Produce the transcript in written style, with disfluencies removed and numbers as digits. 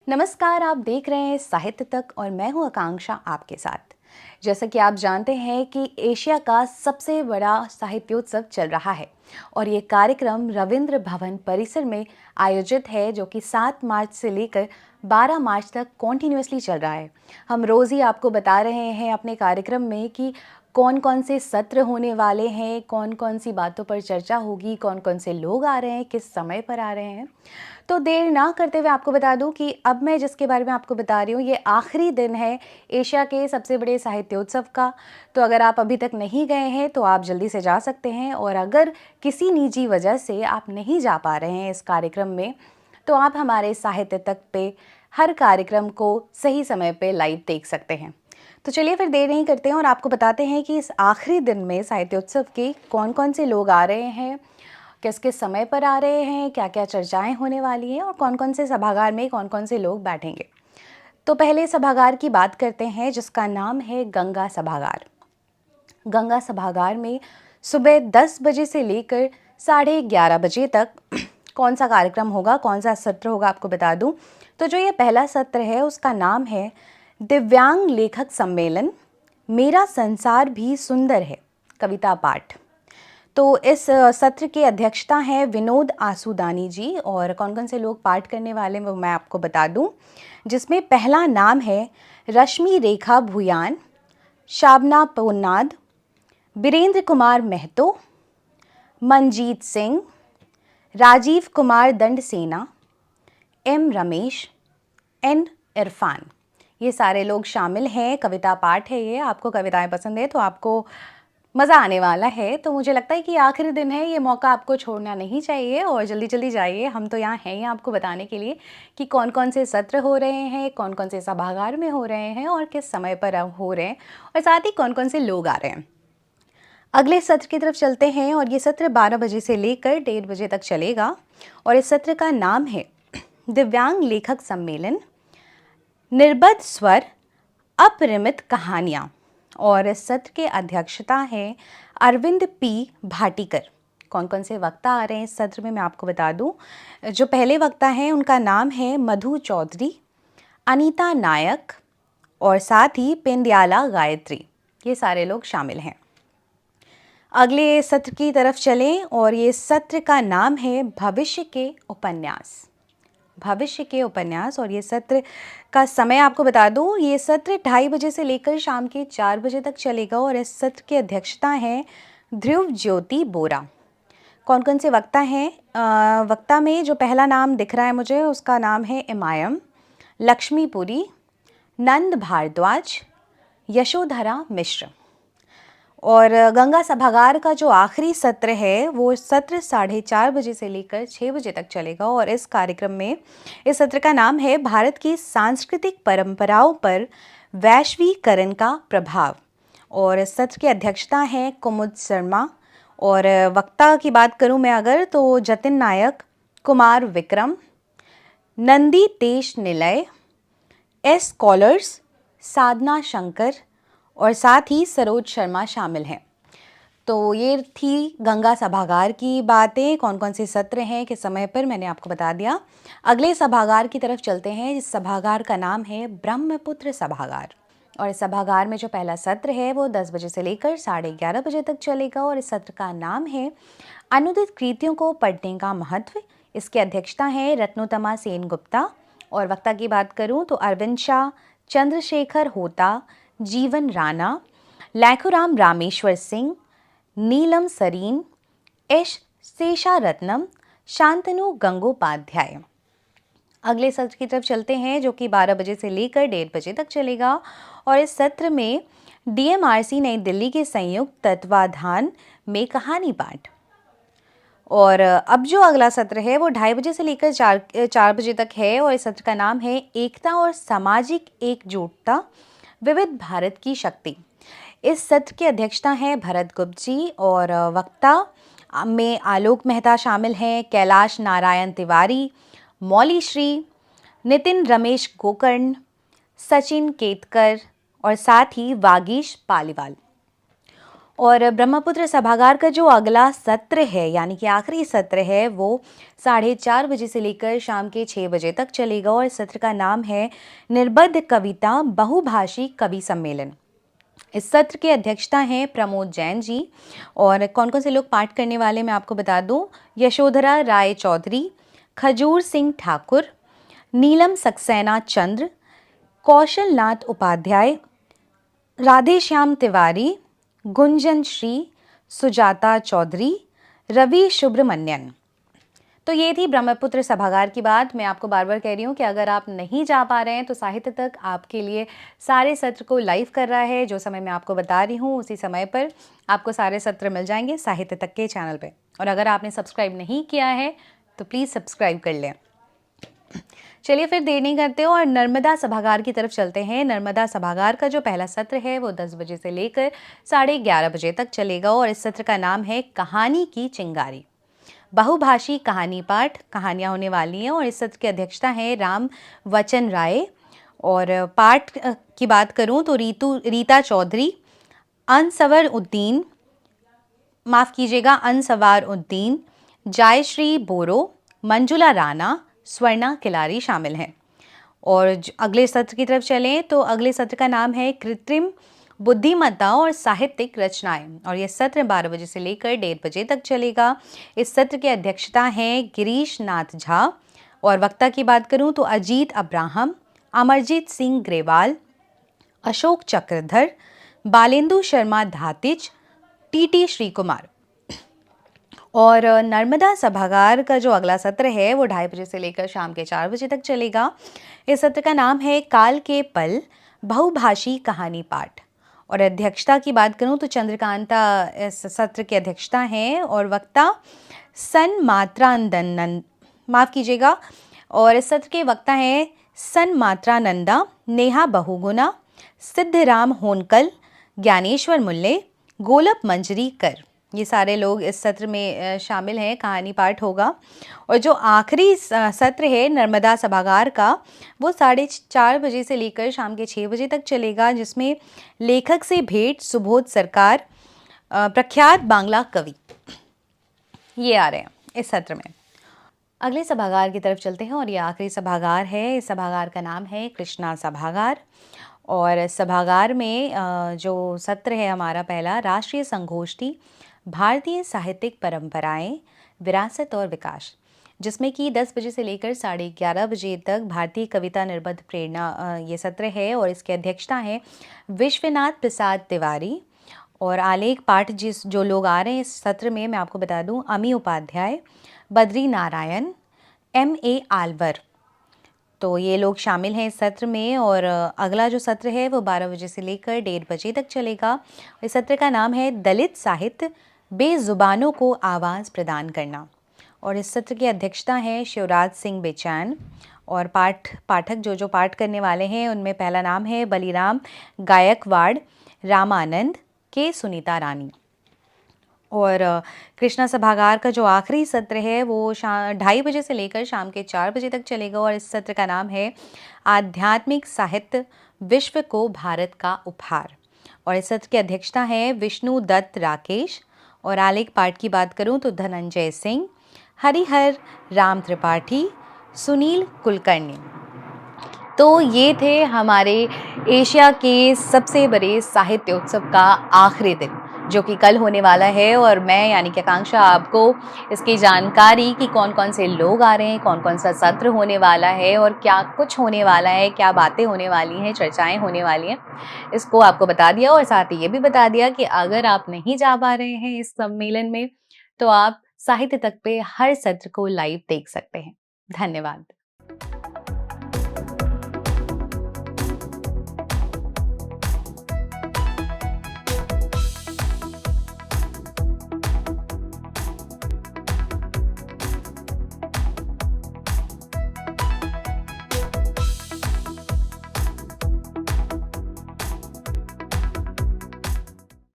नमस्कार, आप देख रहे हैं साहित्य तक और मैं हूं आकांक्षा आपके साथ। जैसा कि आप जानते हैं कि एशिया का सबसे बड़ा साहित्योत्सव चल रहा है और ये कार्यक्रम रविंद्र भवन परिसर में आयोजित है, जो कि 7 मार्च से लेकर 12 मार्च तक कॉन्टिन्यूसली चल रहा है। हम रोज़ ही आपको बता रहे हैं अपने कार्यक्रम में कि कौन कौन से सत्र होने वाले हैं, कौन कौन सी बातों पर चर्चा होगी, कौन कौन से लोग आ रहे हैं, किस समय पर आ रहे हैं। तो देर ना करते हुए आपको बता दूं कि अब मैं जिसके बारे में आपको बता रही हूँ, ये आखिरी दिन है एशिया के सबसे बड़े साहित्योत्सव का। तो अगर आप अभी तक नहीं गए हैं तो आप जल्दी से जा सकते हैं, और अगर किसी निजी वजह से आप नहीं जा पा रहे हैं इस कार्यक्रम में, तो आप हमारे साहित्य तक पे हर कार्यक्रम को सही समय पे लाइव देख सकते हैं। तो चलिए फिर देर नहीं करते हैं और आपको बताते हैं कि इस आखिरी दिन में साहित्योत्सव के कौन कौन से लोग आ रहे हैं, किस किस समय पर आ रहे हैं, क्या क्या चर्चाएं होने वाली हैं और कौन कौन से सभागार में कौन कौन से लोग बैठेंगे। तो पहले सभागार की बात करते हैं, जिसका नाम है गंगा सभागार। गंगा सभागार में सुबह 10 बजे से लेकर 11:30 बजे तक कौन सा कार्यक्रम होगा, कौन सा सत्र होगा, आपको बता दूं। तो जो ये पहला सत्र है उसका नाम है दिव्यांग लेखक सम्मेलन, मेरा संसार भी सुंदर है, कविता पाठ। तो इस सत्र की अध्यक्षता है विनोद आसूदानी जी, और कौन कौन से लोग पाठ करने वाले हैं वो मैं आपको बता दूं, जिसमें पहला नाम है रश्मि रेखा भूयान, शाबना पोन्नाद, बीरेंद्र कुमार महतो, मनजीत सिंह, राजीव कुमार दंडसेना, एम रमेश, एन इरफान। ये सारे लोग शामिल हैं। कविता पाठ है, ये आपको कविताएं पसंद है तो आपको मज़ा आने वाला है। तो मुझे लगता है कि आखिरी दिन है, ये मौका आपको छोड़ना नहीं चाहिए और जल्दी जल्दी जाइए। हम तो यहाँ हैं ही आपको बताने के लिए कि कौन कौन से सत्र हो रहे हैं, कौन कौन से सभागार में हो रहे हैं और किस समय पर हो रहे हैं, और साथ ही कौन कौन से लोग आ रहे हैं। अगले सत्र की तरफ चलते हैं, और ये सत्र 12 बजे से लेकर 1:30 बजे तक चलेगा, और इस सत्र का नाम है दिव्यांग लेखक सम्मेलन, निर्बध स्वर, अपरिमित कहानियाँ। और इस सत्र के अध्यक्षता है अरविंद पी भाटीकर। कौन कौन से वक्ता आ रहे हैं इस सत्र में मैं आपको बता दूं। जो पहले वक्ता हैं उनका नाम है मधु चौधरी, अनीता नायक और साथ ही पेंड्याला गायत्री। ये सारे लोग शामिल हैं। अगले सत्र की तरफ चलें, और ये सत्र का नाम है भविष्य के उपन्यास। भविष्य के उपन्यास, और ये सत्र का समय आपको बता दूं, ये सत्र 2:30 बजे से लेकर शाम के 4 बजे तक चलेगा, और इस सत्र की अध्यक्षता है ध्रुव ज्योति बोरा। कौन कौन से वक्ता हैं? वक्ता में जो पहला नाम दिख रहा है मुझे, उसका नाम है इमायम, लक्ष्मीपुरी, नंद भारद्वाज, यशोधरा मिश्र। और गंगा सभागार का जो आखिरी सत्र है वो सत्र 4:30 बजे से लेकर 6 बजे तक चलेगा, और इस कार्यक्रम में इस सत्र का नाम है भारत की सांस्कृतिक परंपराओं पर वैश्वीकरण का प्रभाव। और इस सत्र की अध्यक्षता है कुमुद शर्मा, और वक्ता की बात करूं मैं अगर, तो जतिन नायक, कुमार विक्रम, नंदी तेज निलय, एस कॉलर्स, साधना शंकर और साथ ही सरोज शर्मा शामिल हैं। तो ये थी गंगा सभागार की बातें, कौन कौन से सत्र हैं, किस समय पर, मैंने आपको बता दिया। अगले सभागार की तरफ चलते हैं। इस सभागार का नाम है ब्रह्मपुत्र सभागार, और इस सभागार में जो पहला सत्र है वो 10 बजे से लेकर 11:30 बजे तक चलेगा, और इस सत्र का नाम है अनुदित कृतियों को पढ़ने का महत्व। इसकी अध्यक्षता है रत्नोत्तमा सेन गुप्ता, और वक्ता की बात करूं तो अरविंद शाह, चंद्रशेखर होता, जीवन राणा, लैखुराम रामेश्वर सिंह, नीलम सरीन, एस शेषारत्नम, शांतनु गंगोपाध्याय। अगले सत्र की तरफ चलते हैं, जो कि 12 बजे से लेकर 1:30 बजे तक चलेगा, और इस सत्र में डीएमआरसी नई दिल्ली के संयुक्त तत्वाधान में कहानी पाठ। और अब जो अगला सत्र है वो 2:30 बजे से लेकर 4 बजे तक है, और इस सत्र का नाम है एकता और सामाजिक एकजुटता, विविध भारत की शक्ति। इस सत्र की अध्यक्षता है भरत गुप्त जी, और वक्ता में आलोक मेहता शामिल हैं, कैलाश नारायण तिवारी, मौली श्री, नितिन रमेश गोकर्ण, सचिन केतकर और साथ ही वागीश पालीवाल। और ब्रह्मपुत्र सभागार का जो अगला सत्र है यानी कि आखिरी सत्र है वो 4:30 बजे से लेकर शाम के 6 बजे तक चलेगा और इस सत्र का नाम है निर्बद्ध कविता बहुभाषी कवि सम्मेलन। इस सत्र की अध्यक्षता हैं प्रमोद जैन जी। और कौन कौन से लोग पाठ करने वाले मैं आपको बता दूं। यशोधरा राय चौधरी, खजूर सिंह ठाकुर, नीलम सक्सेना चंद्र, कौशल नाथ उपाध्याय, राधेश्याम तिवारी, गुंजन श्री, सुजाता चौधरी, रवि सुब्रमण्यन। तो ये थी ब्रह्मपुत्र सभागार की बात। मैं आपको बार बार कह रही हूँ कि अगर आप नहीं जा पा रहे हैं तो साहित्य तक आपके लिए सारे सत्र को लाइव कर रहा है। जो समय मैं आपको बता रही हूँ उसी समय पर आपको सारे सत्र मिल जाएंगे साहित्य तक के चैनल पे। और अगर आपने सब्सक्राइब नहीं किया है तो प्लीज़ सब्सक्राइब कर लें। चलिए फिर देर नहीं करते और नर्मदा सभागार की तरफ चलते हैं। नर्मदा सभागार का जो पहला सत्र है वो 10 बजे से लेकर 11:30 बजे तक चलेगा और इस सत्र का नाम है कहानी की चिंगारी। बहुभाषी कहानी पाठ कहानियाँ होने वाली हैं और इस सत्र की अध्यक्षता है राम वचन राय। और पाठ की बात करूं तो रीता चौधरी, अनसवर उद्दीन, माफ़ कीजिएगा अनसवार उद्दीन, जायश्री बोरो, मंजुला राणा, स्वर्णा किलारी शामिल हैं। और अगले सत्र की तरफ चलें तो अगले सत्र का नाम है कृत्रिम बुद्धिमत्ता और साहित्यिक रचनाएं और यह सत्र 12 बजे से लेकर 1:30 बजे तक चलेगा। इस सत्र की अध्यक्षता है गिरीश नाथ झा। और वक्ता की बात करूं तो अजीत अब्राहम, अमरजीत सिंह ग्रेवाल, अशोक चक्रधर, बालेंदु शर्मा धातिज, टीटी श्री कुमार। और नर्मदा सभागार का जो अगला सत्र है वो 2:30 बजे से लेकर शाम के 4 बजे तक चलेगा। इस सत्र का नाम है काल के पल बहुभाषी कहानी पाठ। और अध्यक्षता की बात करूं तो चंद्रकांता इस सत्र की अध्यक्षता हैं और वक्ता सन मात्रानंदन, माफ़ कीजिएगा, और इस सत्र के वक्ता हैं सन मात्रानंदा, नेहा बहुगुना, सिद्धराम होनकल, ज्ञानेश्वर मुल्ले, गोलप मंजरी कर। ये सारे लोग इस सत्र में शामिल हैं। कहानी पाठ होगा। और जो आखिरी सत्र है नर्मदा सभागार का वो 4:30 बजे से लेकर शाम के 6 बजे तक चलेगा जिसमें लेखक से भेंट सुबोध सरकार, प्रख्यात बांग्ला कवि, ये आ रहे हैं इस सत्र में। अगले सभागार की तरफ चलते हैं और ये आखिरी सभागार है। इस सभागार का नाम है कृष्णा सभागार। और सभागार में जो सत्र है हमारा पहला राष्ट्रीय संगोष्ठी भारतीय साहित्यिक परंपराएं, विरासत और विकास, जिसमें कि 10 बजे से लेकर 11:30 बजे तक भारतीय कविता निर्बद्ध प्रेरणा ये सत्र है और इसके अध्यक्षता है विश्वनाथ प्रसाद तिवारी। और आलेख पाठ जो लोग आ रहे हैं इस सत्र में मैं आपको बता दूं अमी उपाध्याय, बद्री नारायण, MA आलवर, तो ये लोग शामिल हैं इस सत्र में। और अगला जो सत्र है वो 12 बजे से लेकर 1:30 बजे तक चलेगा। इस सत्र का नाम है दलित साहित्य बेजुबानों को आवाज़ प्रदान करना। और इस सत्र की अध्यक्षता है शिवराज सिंह बेचैन। और पाठक जो पाठ करने वाले हैं उनमें पहला नाम है बलिराम गायकवाड़, रामानंद, के सुनीता रानी। और कृष्णा सभागार का जो आखिरी सत्र है वो 2:30 बजे से लेकर शाम के 4 बजे तक चलेगा और इस सत्र का नाम है आध्यात्मिक साहित्य विश्व को भारत का उपहार। और इस सत्र की अध्यक्षता है विष्णु दत्त राकेश। और आलेख पाठ की बात करूं तो धनंजय सिंह, हरिहर राम त्रिपाठी, सुनील कुलकर्णी। तो ये थे हमारे एशिया के सबसे बड़े साहित्य उत्सव का आखिरी दिन जो कि कल होने वाला है। और मैं यानी कि आकांक्षा आपको इसकी जानकारी कि कौन कौन से लोग आ रहे हैं, कौन कौन सा सत्र होने वाला है और क्या कुछ होने वाला है, क्या बातें होने वाली हैं, चर्चाएं होने वाली हैं, इसको आपको बता दिया। और साथ ही ये भी बता दिया कि अगर आप नहीं जा पा रहे हैं इस सम्मेलन में तो आप साहित्य तक पे हर सत्र को लाइव देख सकते हैं। धन्यवाद।